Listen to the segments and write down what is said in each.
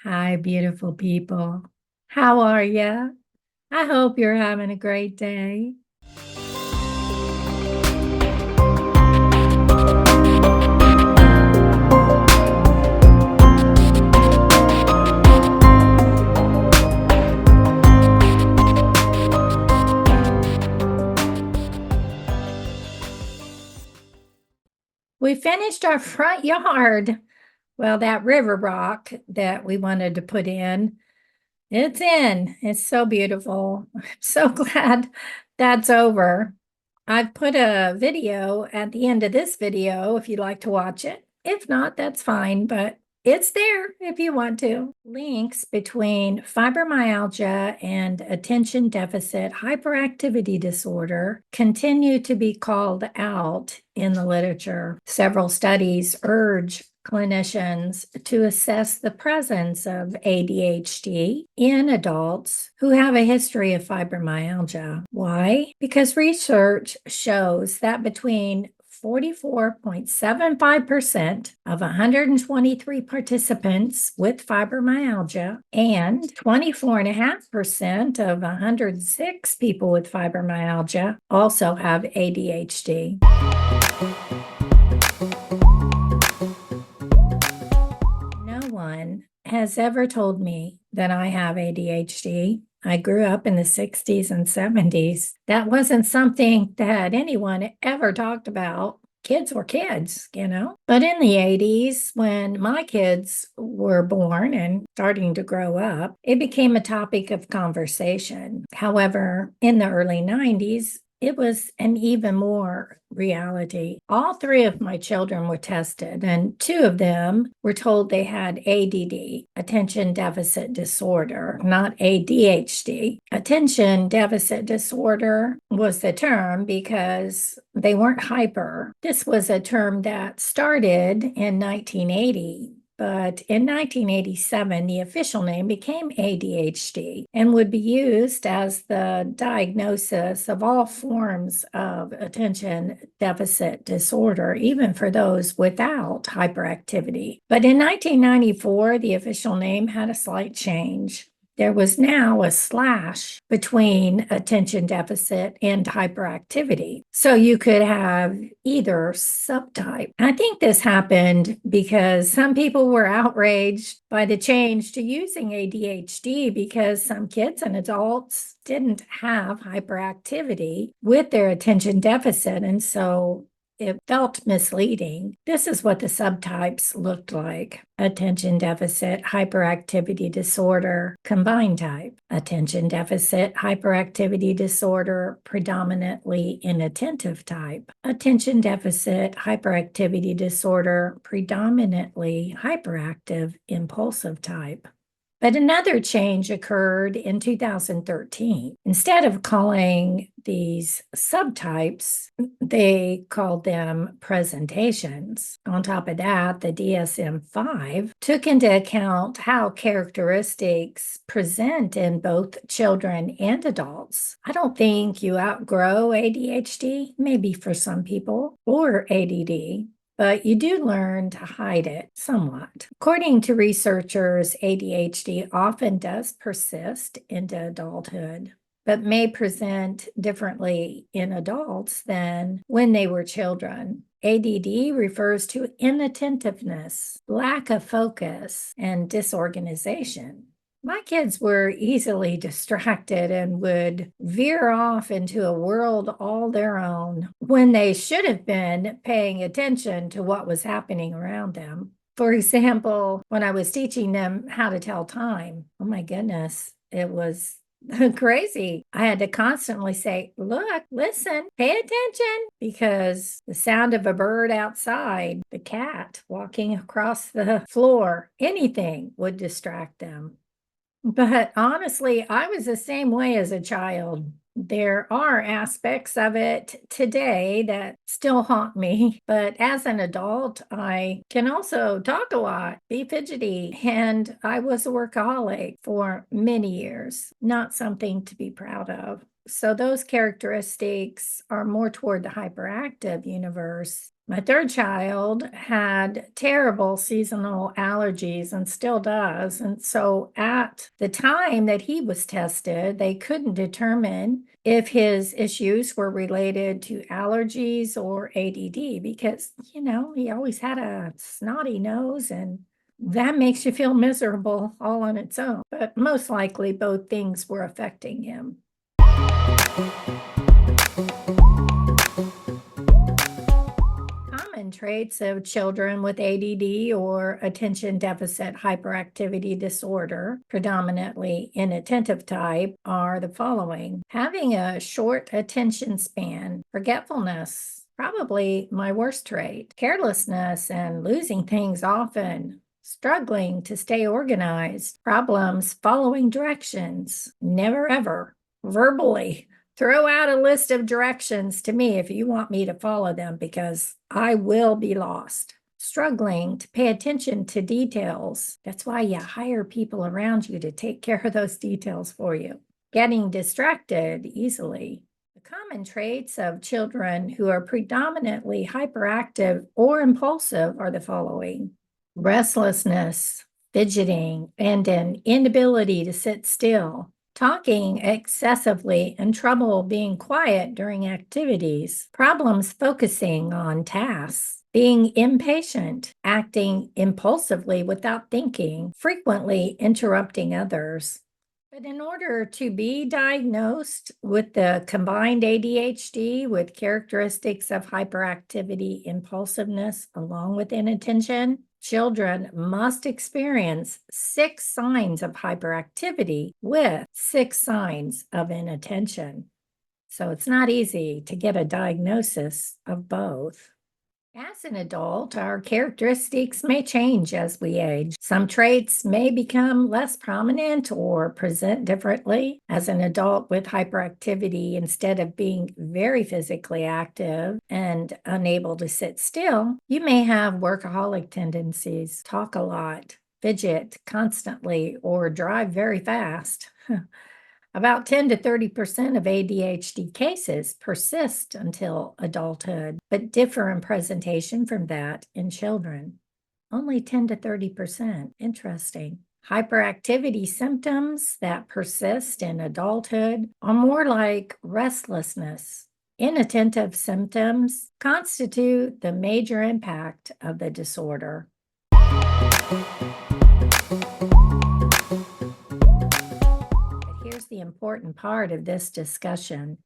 Hi, beautiful people. How are ya? I hope you're having a great day. We finished our front yard. Well, that river rock that we wanted to put in, it's in. It's so beautiful. I'm so glad that's over. I've put a video at the end of this video if you'd like to watch it. If not, that's fine, but it's there if you want to. Links between fibromyalgia and attention deficit hyperactivity disorder continue to be called out in the literature. Several studies urge clinicians to assess the presence of ADHD in adults who have a history of fibromyalgia. Why? Because research shows that between 44.75% of 123 participants with fibromyalgia and 24.5% of 106 people with fibromyalgia also have ADHD. No one has ever told me that I have ADHD. I grew up in the 60s and 70s. That wasn't something that anyone ever talked about. Kids were kids. But in the 80s, when my kids were born and starting to grow up, it became a topic of conversation. However, in the early 90s, it was an even more reality. All three of my children were tested, and two of them were told they had ADD, attention deficit disorder, not ADHD. Attention deficit disorder was the term because they weren't hyper. This was a term that started in 1980. But in 1987, the official name became ADHD and would be used as the diagnosis of all forms of attention deficit disorder, even for those without hyperactivity. But in 1994, the official name had a slight change. There was now a slash between attention deficit and hyperactivity. So you could have either subtype. I think this happened because some people were outraged by the change to using ADHD because some kids and adults didn't have hyperactivity with their attention deficit. And so it felt misleading. This is what the subtypes looked like: attention deficit hyperactivity disorder combined type, attention deficit hyperactivity disorder predominantly inattentive type, attention deficit hyperactivity disorder predominantly hyperactive impulsive type. But another change occurred in 2013. Instead of calling these subtypes, they called them presentations. On top of that, the DSM-5 took into account how characteristics present in both children and adults. I don't think you outgrow ADHD, maybe for some people, or ADD. But you do learn to hide it somewhat. According to researchers, ADHD often does persist into adulthood, but may present differently in adults than when they were children. ADD refers to inattentiveness, lack of focus, and disorganization. My kids were easily distracted and would veer off into a world all their own when they should have been paying attention to what was happening around them. For example, when I was teaching them how to tell time, oh my goodness, it was crazy. I had to constantly say, look, listen, pay attention, because the sound of a bird outside, the cat walking across the floor, anything would distract them. But honestly, I was the same way as a child. There are aspects of it today that still haunt me, but as an adult, I can also talk a lot, be fidgety, and I was a workaholic for many years, not something to be proud of. So those characteristics are more toward the hyperactive universe My third child had terrible seasonal allergies and still does. And so at the time that he was tested, they couldn't determine if his issues were related to allergies or ADD because, he always had a snotty nose and that makes you feel miserable all on its own. But most likely both things were affecting him. Common traits of children with ADD or attention deficit hyperactivity disorder, predominantly inattentive type, are the following: having a short attention span, forgetfulness, probably my worst trait, carelessness and losing things often, struggling to stay organized, problems following directions, never ever, verbally. Throw out a list of directions to me if you want me to follow them because I will be lost. Struggling to pay attention to details. That's why you hire people around you to take care of those details for you. Getting distracted easily. The common traits of children who are predominantly hyperactive or impulsive are the following: restlessness, fidgeting, and an inability to sit still. Talking excessively and trouble being quiet during activities, problems focusing on tasks, being impatient, acting impulsively without thinking, frequently interrupting others. But in order to be diagnosed with the combined ADHD with characteristics of hyperactivity, impulsiveness, along with inattention, children must experience 6 signs of hyperactivity with 6 signs of inattention. So it's not easy to get a diagnosis of both. As an adult, our characteristics may change as we age. Some traits may become less prominent or present differently. As an adult with hyperactivity, instead of being very physically active and unable to sit still, you may have workaholic tendencies, talk a lot, fidget constantly, or drive very fast. About 10 to 30% of ADHD cases persist until adulthood, but differ in presentation from that in children. Only 10 to 30%. Interesting. Hyperactivity symptoms that persist in adulthood are more like restlessness. Inattentive symptoms constitute the major impact of the disorder. Here's the important part of this discussion.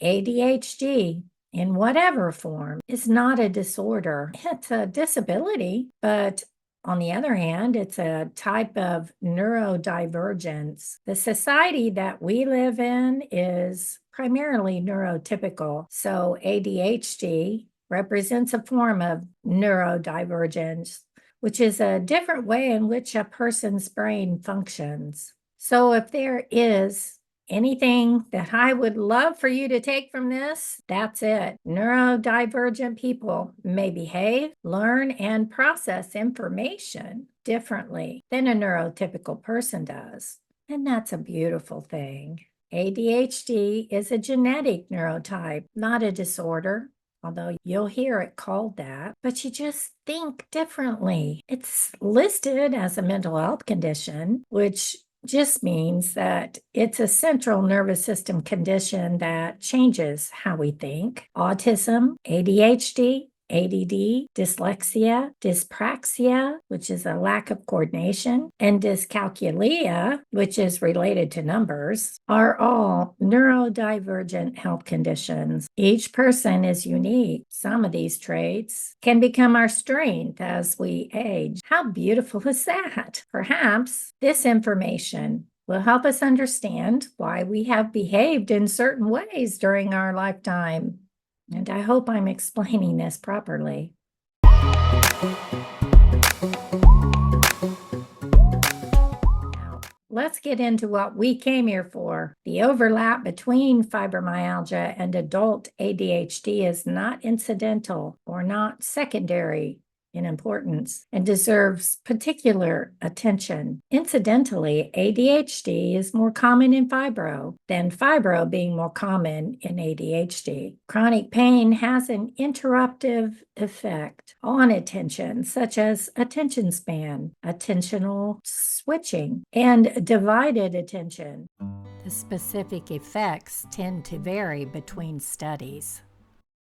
ADHD, in whatever form, is not a disorder. It's a disability, but on the other hand, it's a type of neurodivergence. The society that we live in is primarily neurotypical, so ADHD represents a form of neurodivergence, which is a different way in which a person's brain functions. So if there is anything that I would love for you to take from this, that's it. Neurodivergent people may behave, learn, and process information differently than a neurotypical person does. And that's a beautiful thing. ADHD is a genetic neurotype, not a disorder. Although you'll hear it called that, but you just think differently. It's listed as a mental health condition, which just means that it's a central nervous system condition that changes how we think. Autism, ADHD, ADD, dyslexia, dyspraxia, which is a lack of coordination, and dyscalculia, which is related to numbers, are all neurodivergent health conditions. Each person is unique. Some of these traits can become our strength as we age. How beautiful is that? Perhaps this information will help us understand why we have behaved in certain ways during our lifetime. And I hope I'm explaining this properly. Now, let's get into what we came here for. The overlap between fibromyalgia and adult ADHD is not incidental or not secondary. in importance and deserves particular attention. Incidentally, ADHD is more common in fibro than fibro being more common in ADHD. Chronic pain has an interruptive effect on attention, such as attention span, attentional switching, and divided attention. The specific effects tend to vary between studies.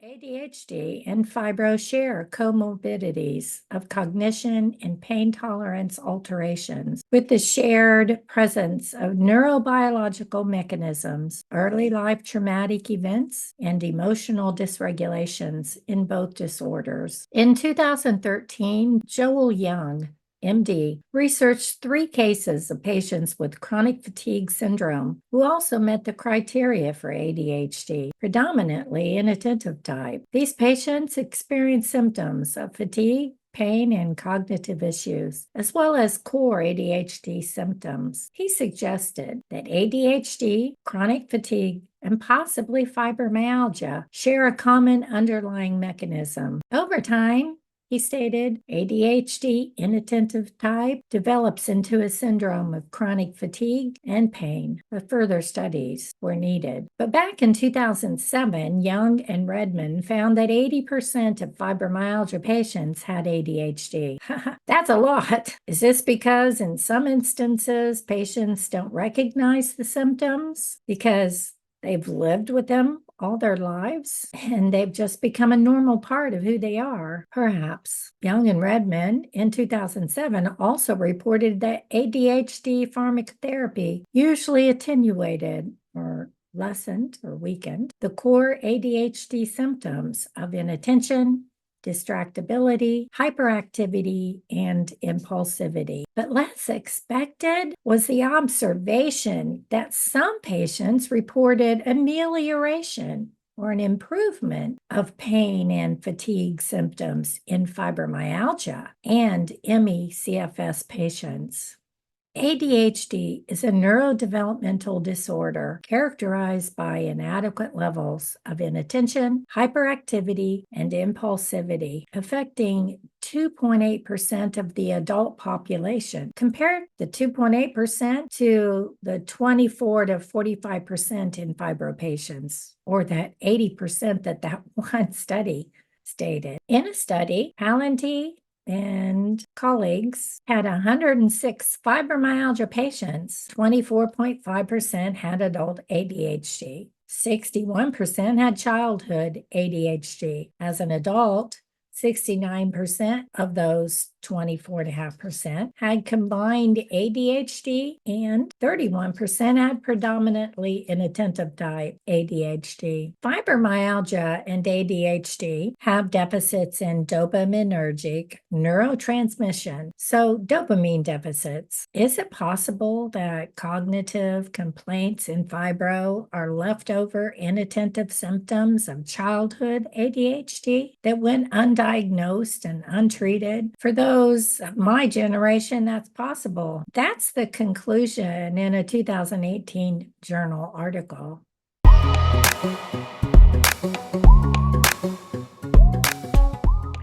ADHD and fibro share comorbidities of cognition and pain tolerance alterations with the shared presence of neurobiological mechanisms, early life traumatic events, and emotional dysregulations in both disorders. In 2013, Joel Young, MD, researched 3 cases of patients with chronic fatigue syndrome who also met the criteria for ADHD, predominantly inattentive type. These patients experienced symptoms of fatigue, pain, and cognitive issues, as well as core ADHD symptoms. He suggested that ADHD, chronic fatigue, and possibly fibromyalgia share a common underlying mechanism. Over time, he stated, ADHD inattentive type develops into a syndrome of chronic fatigue and pain, but further studies were needed. But back in 2007, Young and Redmond found that 80% of fibromyalgia patients had ADHD. That's a lot. Is this because in some instances, patients don't recognize the symptoms because they've lived with them all their lives, and they've just become a normal part of who they are? Perhaps. Young and Redmond in 2007 also reported that ADHD pharmacotherapy usually attenuated or lessened or weakened the core ADHD symptoms of inattention, distractibility, hyperactivity, and impulsivity. But less expected was the observation that some patients reported amelioration or an improvement of pain and fatigue symptoms in fibromyalgia and ME/CFS patients. ADHD is a neurodevelopmental disorder characterized by inadequate levels of inattention, hyperactivity, and impulsivity, affecting 2.8% of the adult population, compared the 2.8% to the 24 to 45% in fibro patients, or that 80% that one study stated. In a study, Pallanty and colleagues had 106 fibromyalgia patients. 24.5% had adult ADHD. 61% had childhood ADHD. As an adult, 69% of those 24.5% had combined ADHD, and 31% had predominantly inattentive type ADHD. Fibromyalgia and ADHD have deficits in dopaminergic neurotransmission, so dopamine deficits. Is it possible that cognitive complaints in fibro are leftover inattentive symptoms of childhood ADHD that went undiagnosed and untreated? For those of my generation, that's possible. That's the conclusion in a 2018 journal article.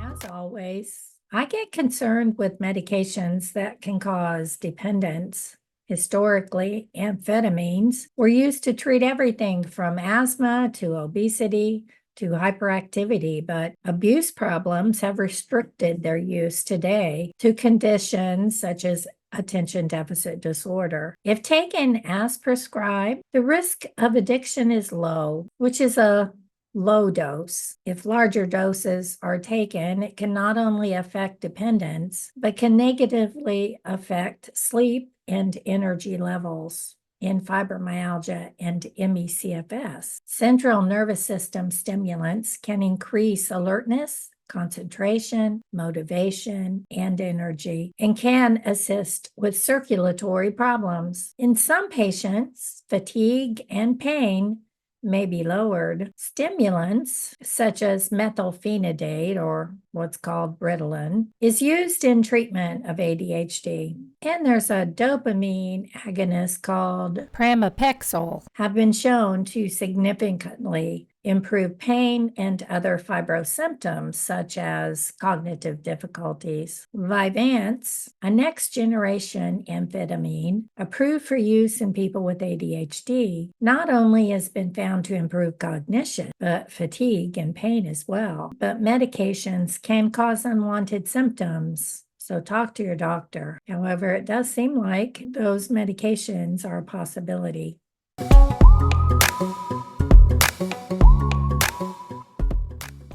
As always, I get concerned with medications that can cause dependence. Historically, amphetamines were used to treat everything from asthma to obesity to hyperactivity, but abuse problems have restricted their use today to conditions such as attention deficit disorder. If taken as prescribed, the risk of addiction is low, which is a low dose. If larger doses are taken, it can not only affect dependence, but can negatively affect sleep and energy levels. In fibromyalgia and ME/CFS, central nervous system stimulants can increase alertness, concentration, motivation, and energy, and can assist with circulatory problems. In some patients, fatigue and pain may be lowered. Stimulants, such as methylphenidate, or what's called Ritalin, is used in treatment of ADHD. And there's a dopamine agonist called pramipexole, have been shown to significantly improve pain and other fibro symptoms, such as cognitive difficulties. Vyvanse, a next-generation amphetamine approved for use in people with ADHD, not only has been found to improve cognition, but fatigue and pain as well. But medications can cause unwanted symptoms, so talk to your doctor. However, it does seem like those medications are a possibility.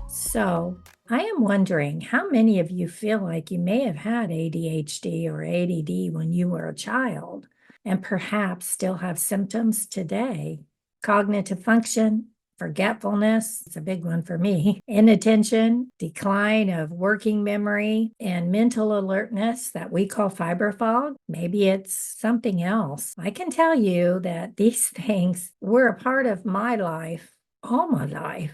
So, I am wondering how many of you feel like you may have had ADHD or ADD when you were a child and perhaps still have symptoms today. Cognitive function, forgetfulness, it's a big one for me, inattention, decline of working memory, and mental alertness that we call fibro fog. Maybe it's something else. I can tell you that these things were a part of my life, all my life.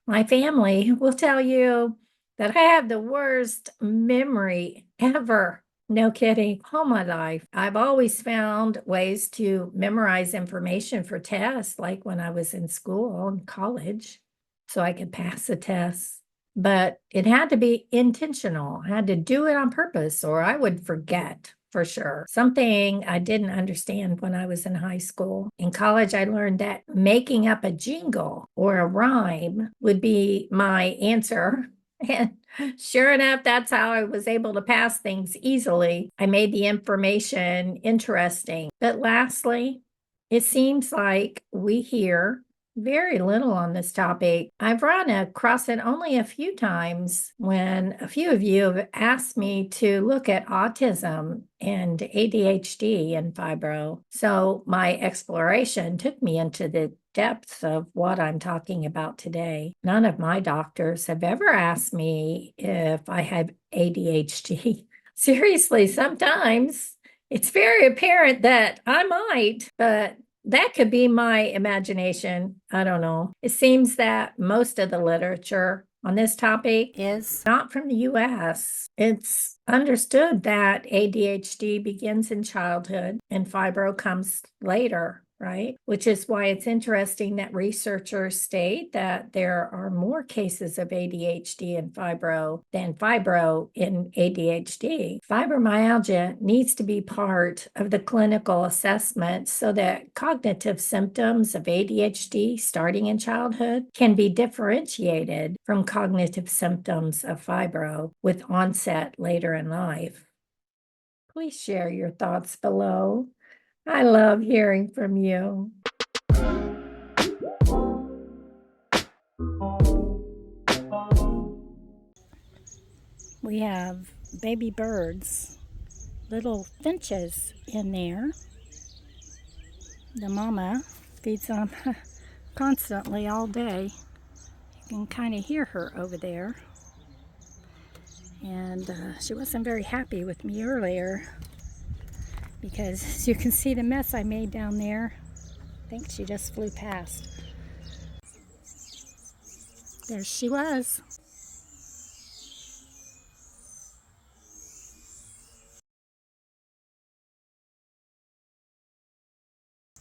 My family will tell you that I have the worst memory ever. No kidding. All my life, I've always found ways to memorize information for tests, like when I was in school and college, so I could pass the tests. But it had to be intentional. I had to do it on purpose, or I would forget. For sure. Something I didn't understand when I was in high school. In college, I learned that making up a jingle or a rhyme would be my answer. And sure enough, that's how I was able to pass things easily. I made the information interesting. But lastly, it seems like we hear very little on this topic. I've run across it only a few times when a few of you have asked me to look at autism and ADHD and fibro. So my exploration took me into the depths of what I'm talking about today. None of my doctors have ever asked me if I had ADHD. Seriously, sometimes it's very apparent that I might, but that could be my imagination. I don't know. It seems that most of the literature on this topic is not from the US. It's understood that ADHD begins in childhood and fibro comes later, right? Which is why it's interesting that researchers state that there are more cases of ADHD and fibro than fibro in ADHD. Fibromyalgia needs to be part of the clinical assessment so that cognitive symptoms of ADHD starting in childhood can be differentiated from cognitive symptoms of fibro with onset later in life. Please share your thoughts below. I love hearing from you. We have baby birds, little finches in there. The mama feeds them constantly all day. You can kind of hear her over there. And she wasn't very happy with me earlier because as you can see the mess I made down there. I think she just flew past. There she was.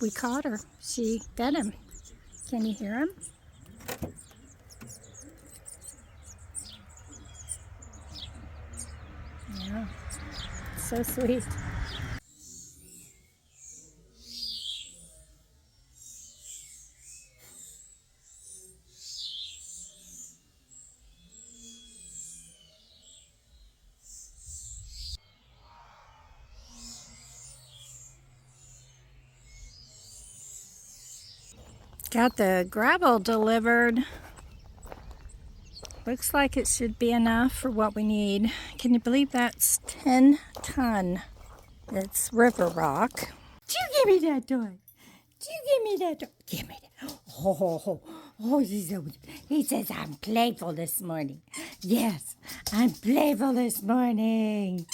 We caught her. She fed him. Can you hear him? Yeah, so sweet. Got the gravel delivered. Looks like it should be enough for what we need. Can you believe that's 10 ton? It's river rock. Do you give me that toy? Do you give me that toy? Give me that. Oh, he says I'm playful this morning. Yes, I'm playful this morning.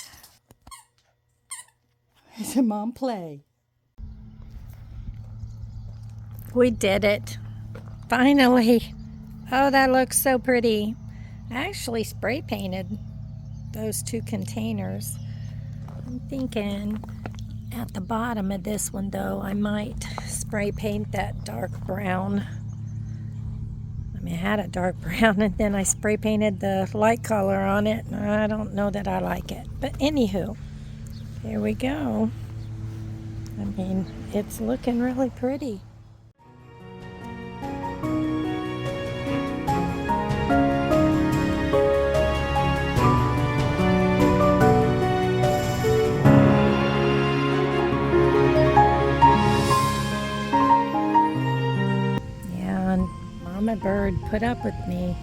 He said, Mom, play. We did it. Finally. Oh, that looks so pretty. I actually spray painted those two containers. I'm thinking at the bottom of this one, though, I might spray paint that dark brown. It had a dark brown, and then I spray painted the light color on it. I don't know that I like it. But anywho, here we go. I mean, it's looking really pretty. Yeah, and Mama Bird put up with me.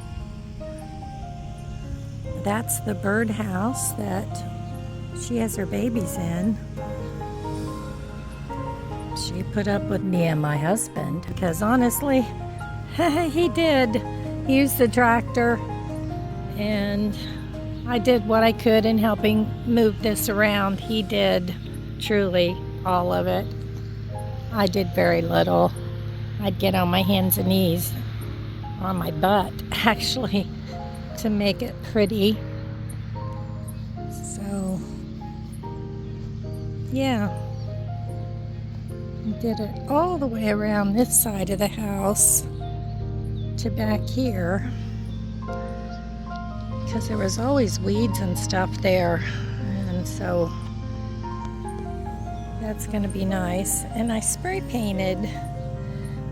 That's the bird house that she has her babies in. She put up with me and my husband because honestly, he did. He used the tractor, and I did what I could in helping move this around. He did truly all of it. I did very little. I'd get on my hands and knees, on my butt actually, to make it pretty. So yeah, I did it all the way around this side of the house to back here because there was always weeds and stuff there, and so that's going to be nice. And I spray painted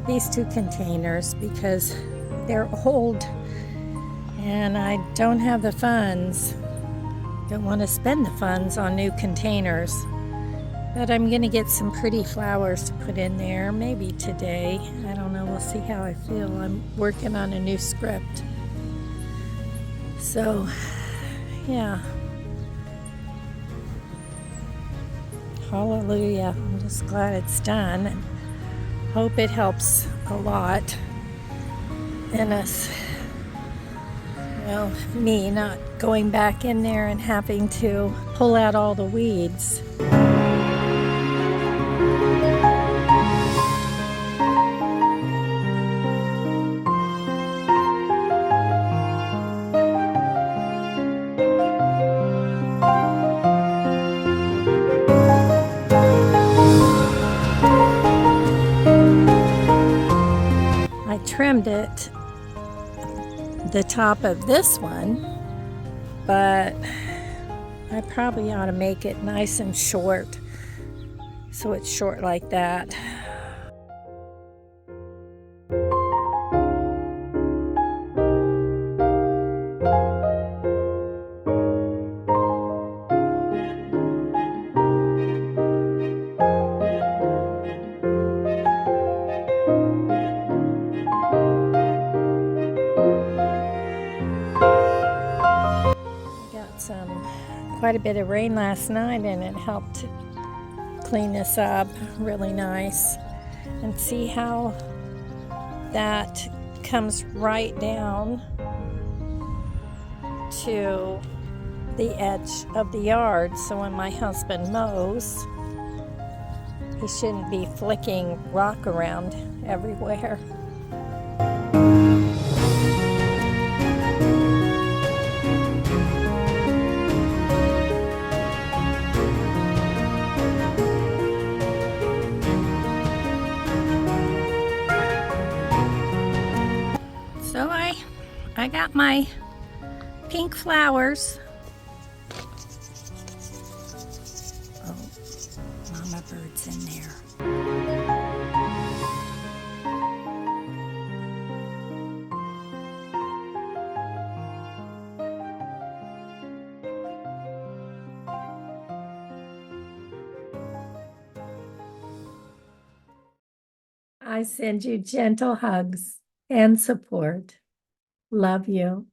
these two containers because they're old and I don't have the funds. Don't want to spend the funds on new containers, but I'm going to get some pretty flowers to put in there maybe today. I don't know, we'll see how I feel. I'm working on a new script, so yeah, hallelujah. I'm just glad it's done and hope it helps a lot in us, well, me not going back in there and having to pull out all the weeds. I trimmed it, the top of this one, but I probably ought to make it nice and short, so it's short like that. Quite a bit of rain last night, and it helped clean this up really nice. And see how that comes right down to the edge of the yard, so when my husband mows, he shouldn't be flicking rock around everywhere. So I got my pink flowers. Oh, Mama Bird's in there. I send you gentle hugs and support. Love you.